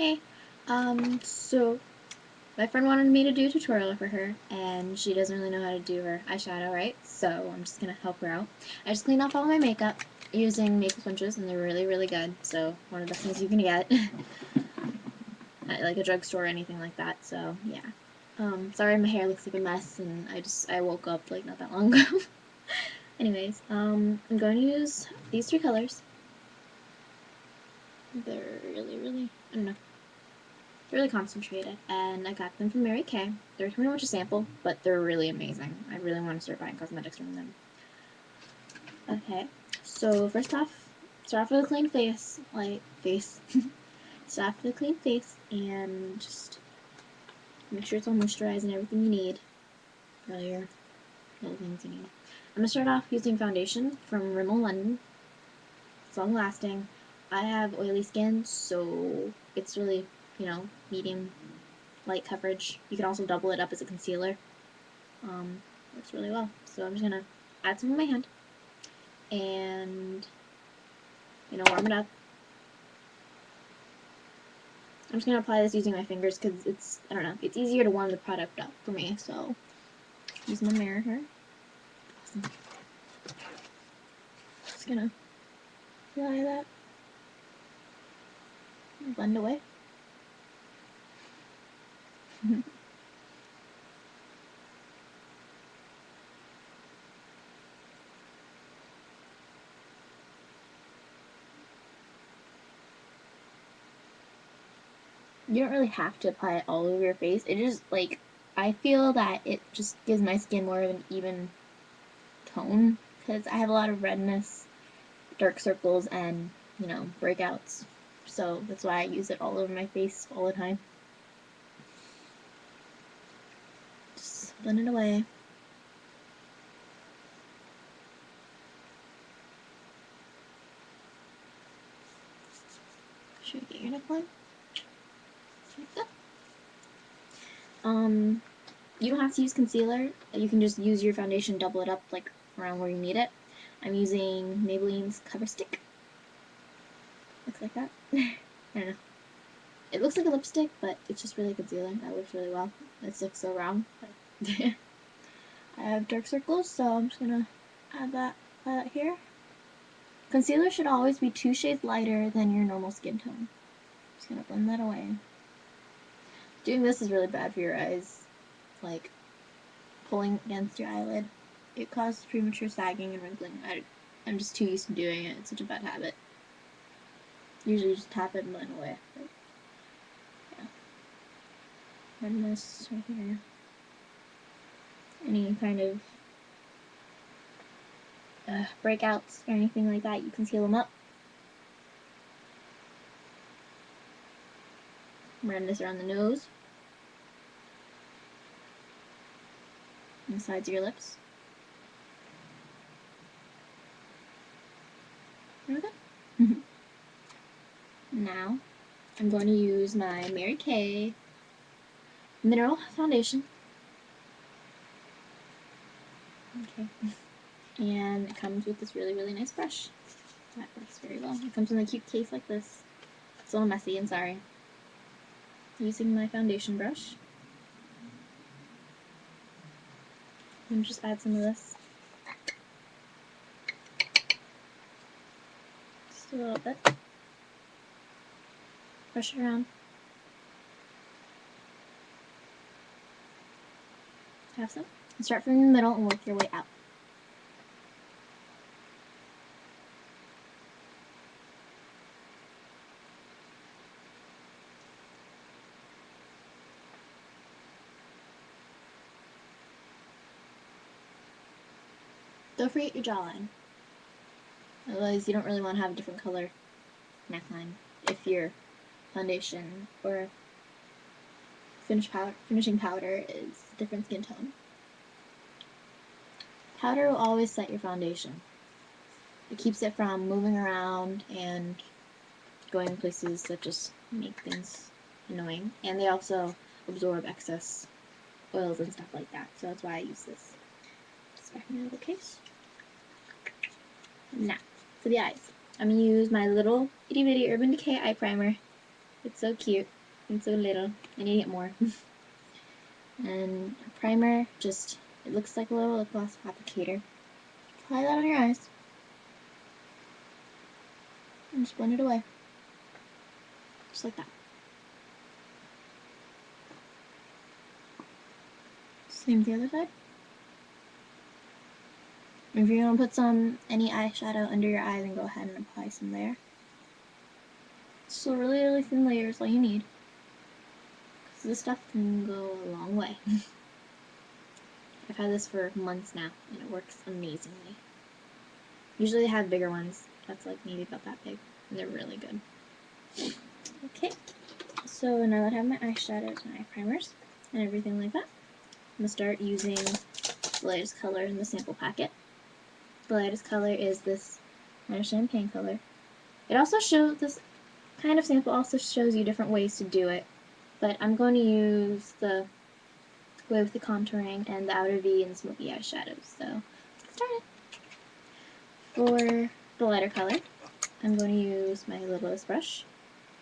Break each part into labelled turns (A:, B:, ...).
A: Hey, so my friend wanted me to do a tutorial for her, and she doesn't really know how to do her eyeshadow, right? So I'm just gonna help her out. I just cleaned off all my makeup using makeup sponges, and they're really, really good. So one of the best things you can get at like a drugstore or anything like that. So yeah. Sorry my hair looks like a mess, and I woke up like not that long ago. Anyways, I'm going to use these three colors. They're really, really, I don't know. Really concentrated, and I got them from Mary Kay. They're pretty much a sample, but they're really amazing. I really want to start buying cosmetics from them. Okay, so first off, start off with a clean face, start off with a clean face, and just make sure it's all moisturized and everything you need. All your little things you need. I'm gonna start off using foundation from Rimmel London. It's long lasting. I have oily skin, so it's really, medium light coverage. You can also double it up as a concealer. Works really well. So I'm just gonna add some on my hand and warm it up. I'm just gonna apply this using my fingers because it's easier to warm the product up for me. So use my mirror here. Awesome. Just gonna apply that. Blend away. You don't really have to apply it all over your face. It just, I feel that it just gives my skin more of an even tone because I have a lot of redness, dark circles, and, breakouts. So that's why I use it all over my face all the time. Just blend it away. Should we get your neckline? Like that. You don't have to use concealer. You can just use your foundation, double it up around where you need it. I'm using Maybelline's Cover Stick. Looks like that. I don't know. It looks like a lipstick, but it's just really concealer. That works really well. It looks so wrong. I have dark circles, so I'm just gonna add that here. Concealer should always be 2 shades lighter than your normal skin tone. Just gonna blend that away. Doing this is really bad for your eyes. Like pulling against your eyelid. It causes premature sagging and wrinkling. I'm just too used to doing it. It's such a bad habit. Usually just tap it and blend away. But, yeah. And this right here. Any kind of breakouts or anything like that, you can seal them up. Run this around the nose. And the sides of your lips. Okay. Now, I'm going to use my Mary Kay Mineral Foundation. Okay. And it comes with this really, really nice brush. That works very well. It comes in a cute case like this. It's a little messy, and sorry. Using my foundation brush. And just add some of this. Just a little bit. Brush it around. Have some. And start from the middle and work your way out. Don't forget your jawline. Otherwise, you don't really want to have a different color neckline if your foundation or finishing powder is a different skin tone. Powder will always set your foundation. It keeps it from moving around and going places that just make things annoying. And they also absorb excess oils and stuff like that. So that's why I use this. Just back in my little case. Now, for the eyes. I'm going to use my little itty bitty Urban Decay eye primer. It's so cute and so little. I need it more. And primer, just, it looks like a little lip gloss applicator. Apply that on your eyes. And just blend it away. Just like that. Same with the other side. If you're going to put any eyeshadow under your eye, then go ahead and apply some there. So really thin layer is all you need. Because this stuff can go a long way. I've had this for months now, and it works amazingly. Usually they have bigger ones. That's like maybe about that big. And they're really good. Okay, so now that I have my eyeshadows and eye primers and everything like that, I'm going to start using the lightest color in the sample packet. The lightest color is this kind of champagne color. It also shows, this kind of sample also shows you different ways to do it, but I'm going to use the way with the contouring and the outer V and smoky eyeshadows, so let's get started. For the lighter color, I'm going to use my littlest brush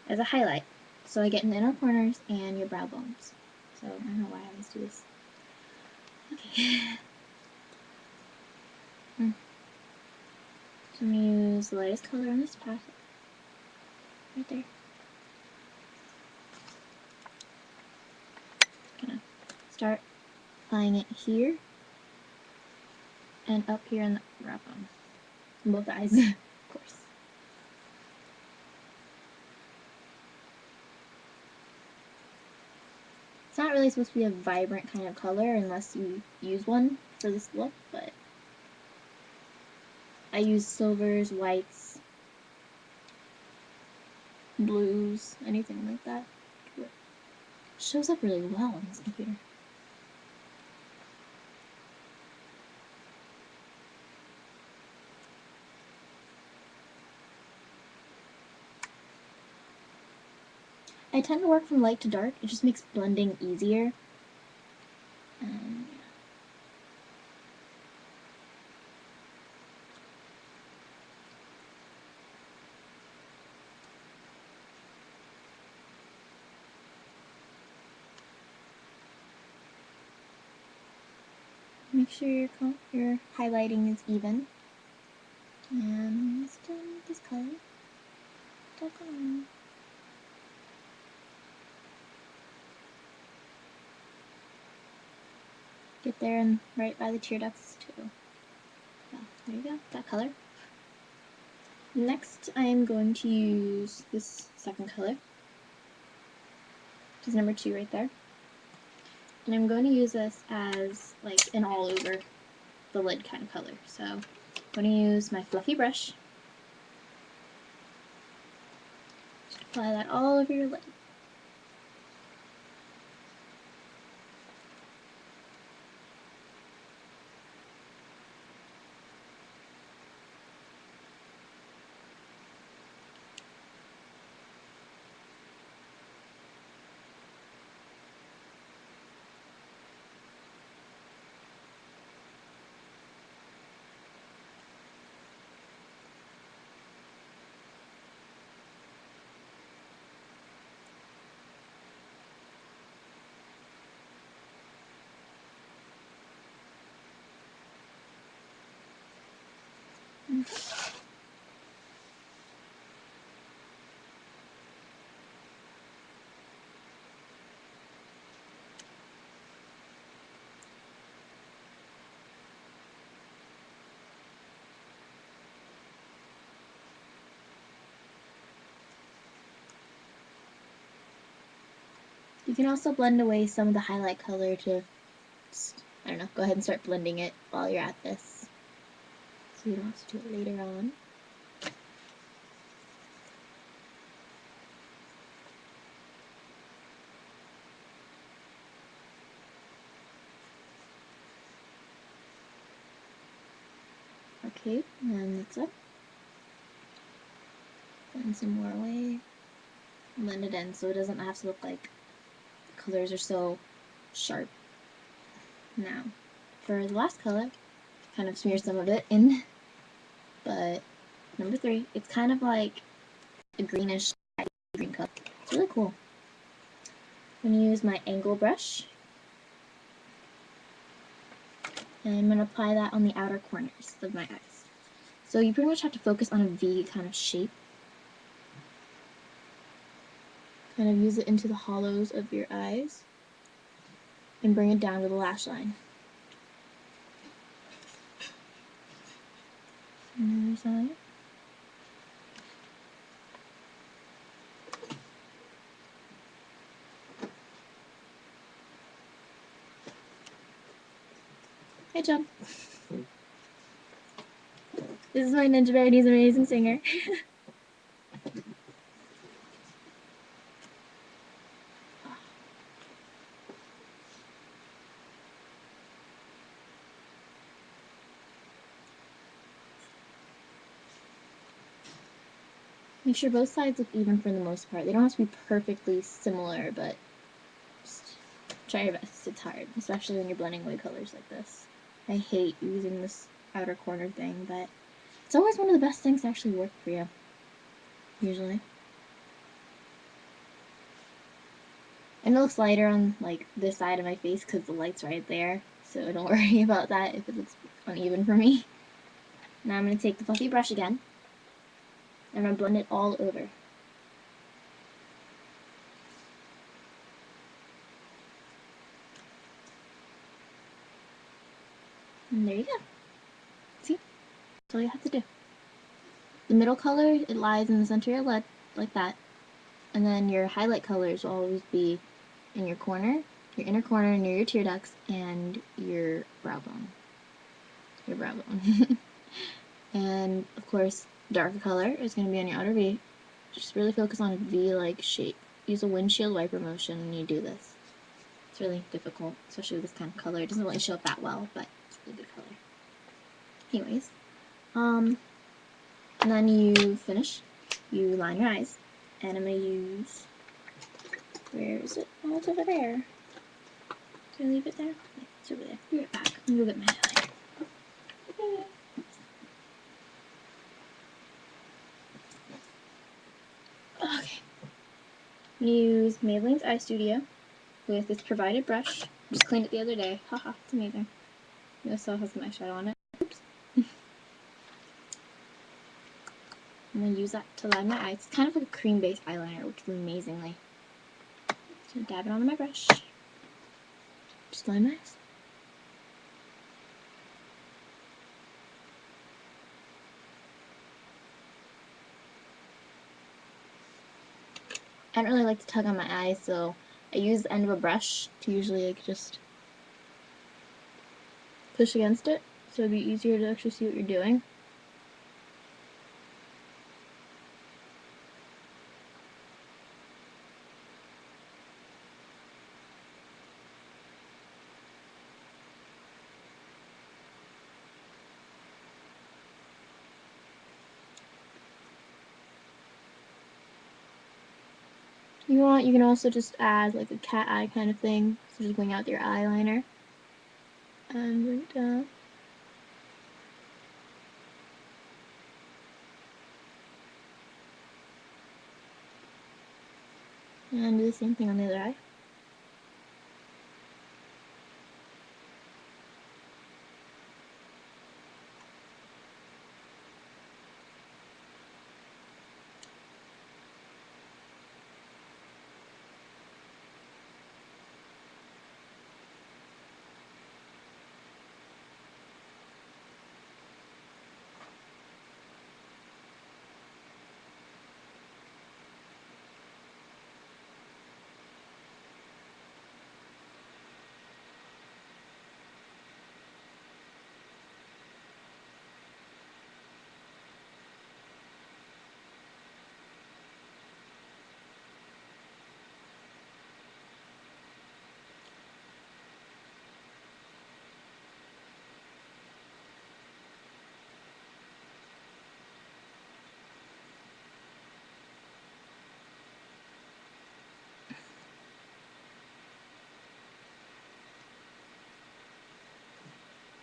A: as a highlight, so I get in the inner corners and your brow bones. So I don't know why I always do this. Okay. So I'm going to use the lightest color on this palette, right there. Gonna start applying it here and up here in the brow bone. Both eyes, of course. It's not really supposed to be a vibrant kind of color unless you use one for this look, but I use silvers, whites, blues, anything like that. It shows up really well on this computer. I tend to work from light to dark. It just makes blending easier. Make sure your highlighting is even. And still this color. Dark on. Get there and right by the tear ducts too. Yeah, there you go, that color. Next, I am going to use this second color, which is number 2 right there. And I'm going to use this as like an all over the lid kind of color. So I'm going to use my fluffy brush. Just apply that all over your lid. You can also blend away some of the highlight color to just, I don't know, go ahead and start blending it while you're at this, so you don't have to do it later on. Okay, and that's it. Blend some more away. Blend it in so it doesn't have to look like the colors are so sharp. Now, for the last color, kind of smear some of it in, but number 3, it's kind of like a greenish green color. It's really cool. I'm going to use my angle brush. And I'm going to apply that on the outer corners of my eyes. So you pretty much have to focus on a V kind of shape. Kind of use it into the hollows of your eyes. And bring it down to the lash line. And the other side. Good job. This is my Ninja Bear, and he's an amazing singer. Make sure both sides look even for the most part. They don't have to be perfectly similar, but just try your best. It's hard, especially when you're blending away colors like this. I hate using this outer corner thing, but it's always one of the best things to actually work for you, usually. And it looks lighter on like this side of my face because the light's right there, so don't worry about that if it looks uneven for me. Now I'm going to take the fluffy brush again, and I'm going to blend it all over. And there you go. See? That's all you have to do. The middle color, it lies in the center of your lid, like that. And then your highlight colors will always be in your corner, your inner corner, near your tear ducts, and your brow bone. Your brow bone. And, of course, darker color is going to be on your outer V. Just really focus on a V-like shape. Use a windshield wiper motion when you do this. It's really difficult, especially with this kind of color. It doesn't really show up that well, but it's a really good color. Anyways, and then you finish. You line your eyes, and I'm going to use, where is it? Oh, it's over there. Did I leave it there? Yeah, it's over there. Be right back. Let me go get my highlighter. Okay. I'm going to use Maybelline's Eye Studio with this provided brush. Just cleaned it the other day. Haha, it's amazing. It still has some eyeshadow on it. Oops. I'm going to use that to line my eyes. It's kind of like a cream-based eyeliner, which is amazingly. Just going to dab it onto my brush. Just line my eyes. I don't really like to tug on my eyes, so I use the end of a brush to usually like just push against it, so it'd be easier to actually see what you're doing. If you want, you can also just add like a cat eye kind of thing, so just going out with your eyeliner and bring it down. And do the same thing on the other eye.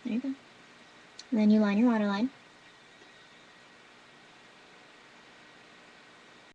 A: There you go. And then you line your waterline.